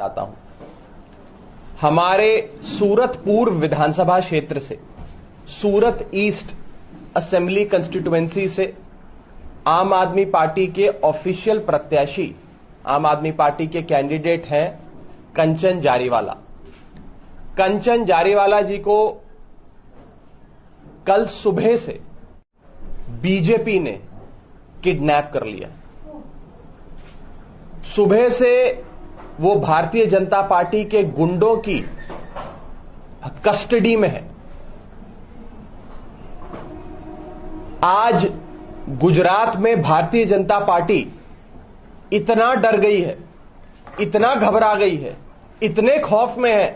चाहता हूं। हमारे सूरत पूर्व विधानसभा क्षेत्र से, सूरत ईस्ट असेंबली कंस्टिट्यूएंसी से आम आदमी पार्टी के ऑफिशियल प्रत्याशी, आम आदमी पार्टी के कैंडिडेट हैं कंचन जारीवाला। कंचन जारीवाला जी को कल सुबह से बीजेपी ने किडनैप कर लिया। सुबह से वो भारतीय जनता पार्टी के गुंडों की कस्टडी में है। आज गुजरात में भारतीय जनता पार्टी इतना डर गई है, इतना घबरा गई है, इतने खौफ में है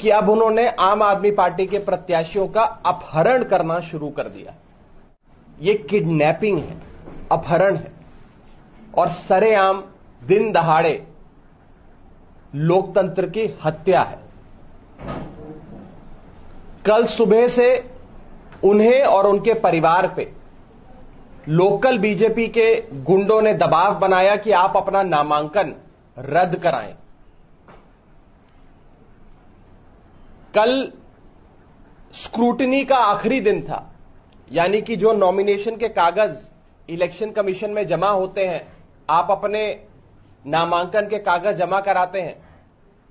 कि अब उन्होंने आम आदमी पार्टी के प्रत्याशियों का अपहरण करना शुरू कर दिया। ये किडनैपिंग है, अपहरण है और सरेआम दिन दहाड़े लोकतंत्र की हत्या है। कल सुबह से उन्हें और उनके परिवार पे लोकल बीजेपी के गुंडों ने दबाव बनाया कि आप अपना नामांकन रद्द कराएं। कल स्क्रूटनी का आखिरी दिन था, यानी कि जो नॉमिनेशन के कागज इलेक्शन कमीशन में जमा होते हैं, आप अपने नामांकन के कागज जमा कराते हैं,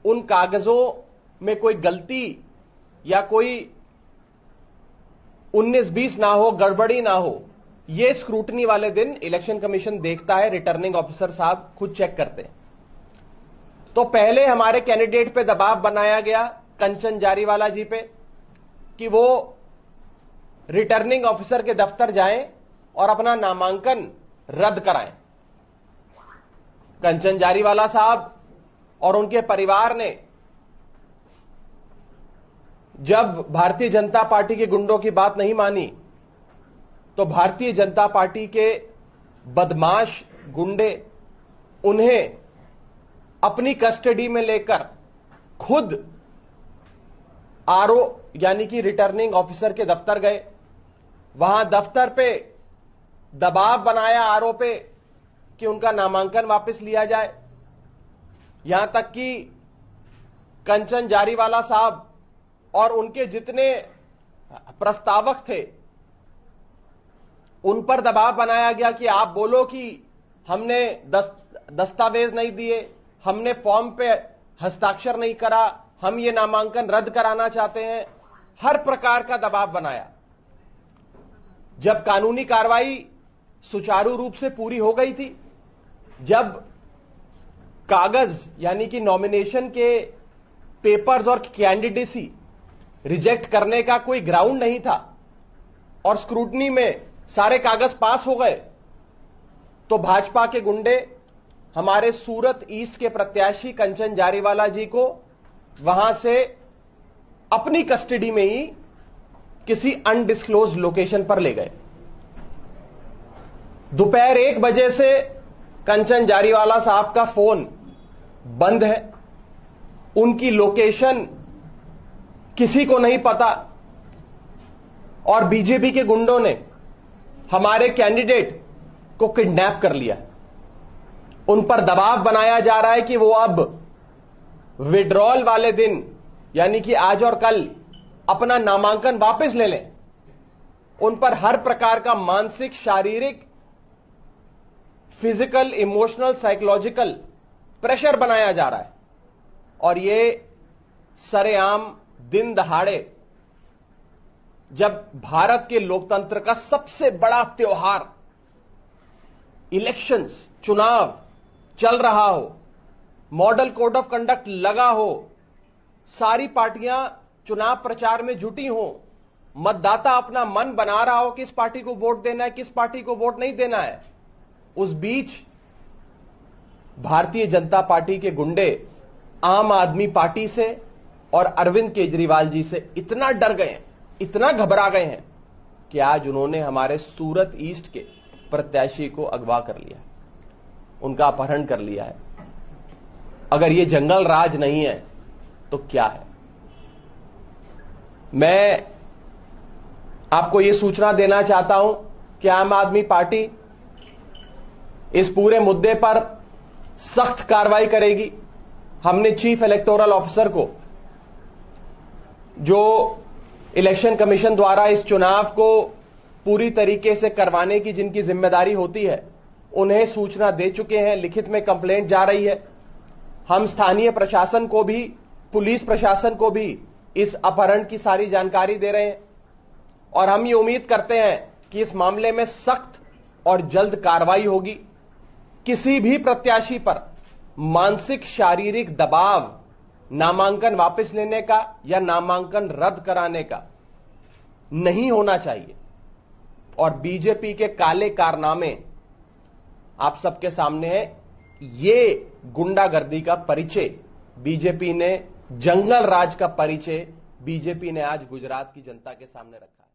उन कागजों में कोई गलती या कोई 19-20 ना हो, गड़बड़ी ना हो, यह स्क्रूटनी वाले दिन इलेक्शन कमीशन देखता है, रिटर्निंग ऑफिसर साहब खुद चेक करते हैं। तो पहले हमारे कैंडिडेट पे दबाव बनाया गया, कंचन जारीवाला जी पे, कि वो रिटर्निंग ऑफिसर के दफ्तर जाएं और अपना नामांकन रद्द कराएं। कंचन जारीवाला साहब और उनके परिवार ने जब भारतीय जनता पार्टी के गुंडों की बात नहीं मानी, तो भारतीय जनता पार्टी के बदमाश गुंडे उन्हें अपनी कस्टडी में लेकर खुद आरओ यानी कि रिटर्निंग ऑफिसर के दफ्तर गए। वहां दफ्तर पे दबाव बनाया आरओ पे कि उनका नामांकन वापस लिया जाए। यहां तक कि कंचन जारीवाला साहब और उनके जितने प्रस्तावक थे, उन पर दबाव बनाया गया कि आप बोलो कि हमने दस्तावेज नहीं दिए, हमने फॉर्म पे हस्ताक्षर नहीं करा, हम ये नामांकन रद्द कराना चाहते हैं। हर प्रकार का दबाव बनाया। जब कानूनी कार्रवाई सुचारू रूप से पूरी हो गई थी, जब कागज यानी कि नॉमिनेशन के पेपर्स और कैंडिडेसी रिजेक्ट करने का कोई ग्राउंड नहीं था और स्क्रूटनी में सारे कागज पास हो गए, तो भाजपा के गुंडे हमारे सूरत ईस्ट के प्रत्याशी कंचन जारीवाला जी को वहां से अपनी कस्टडी में ही किसी अनडिस्क्लोज लोकेशन पर ले गए। दोपहर 1 बजे से कंचन जारीवाला साहब का फोन बंद है, उनकी लोकेशन किसी को नहीं पता और बीजेपी के गुंडों ने हमारे कैंडिडेट को किडनैप कर लिया। उन पर दबाव बनाया जा रहा है कि वो अब विड्रॉल वाले दिन यानी कि आज और कल अपना नामांकन वापस ले लें। उन पर हर प्रकार का मानसिक, शारीरिक, फिजिकल, इमोशनल, साइकोलॉजिकल प्रेशर बनाया जा रहा है और ये सरेआम दिन दहाड़े, जब भारत के लोकतंत्र का सबसे बड़ा त्योहार इलेक्शंस, चुनाव चल रहा हो, मॉडल कोड ऑफ कंडक्ट लगा हो, सारी पार्टियां चुनाव प्रचार में जुटी हों, मतदाता अपना मन बना रहा हो किस पार्टी को वोट देना है, किस पार्टी को वोट नहीं देना है, उस बीच भारतीय जनता पार्टी के गुंडे आम आदमी पार्टी से और अरविंद केजरीवाल जी से इतना डर गए हैं, इतना घबरा गए हैं कि आज उन्होंने हमारे सूरत ईस्ट के प्रत्याशी को अगवा कर लिया, उनका अपहरण कर लिया है। अगर ये जंगल राज नहीं है तो क्या है? मैं आपको यह सूचना देना चाहता हूं कि आम आदमी पार्टी इस पूरे मुद्दे पर सख्त कार्रवाई करेगी। हमने चीफ इलेक्टोरल ऑफिसर को, जो इलेक्शन कमीशन द्वारा इस चुनाव को पूरी तरीके से करवाने की जिनकी जिम्मेदारी होती है, उन्हें सूचना दे चुके हैं। लिखित में कंप्लेंट जा रही है। हम स्थानीय प्रशासन को भी, पुलिस प्रशासन को भी इस अपहरण की सारी जानकारी दे रहे हैं और हम ये उम्मीद करते हैं कि इस मामले में सख्त और जल्द कार्रवाई होगी। किसी भी प्रत्याशी पर मानसिक शारीरिक दबाव नामांकन वापस लेने का या नामांकन रद्द कराने का नहीं होना चाहिए और बीजेपी के काले कारनामे आप सबके सामने है। ये गुंडागर्दी का परिचय बीजेपी ने, जंगल राज का परिचय बीजेपी ने आज गुजरात की जनता के सामने रखा है।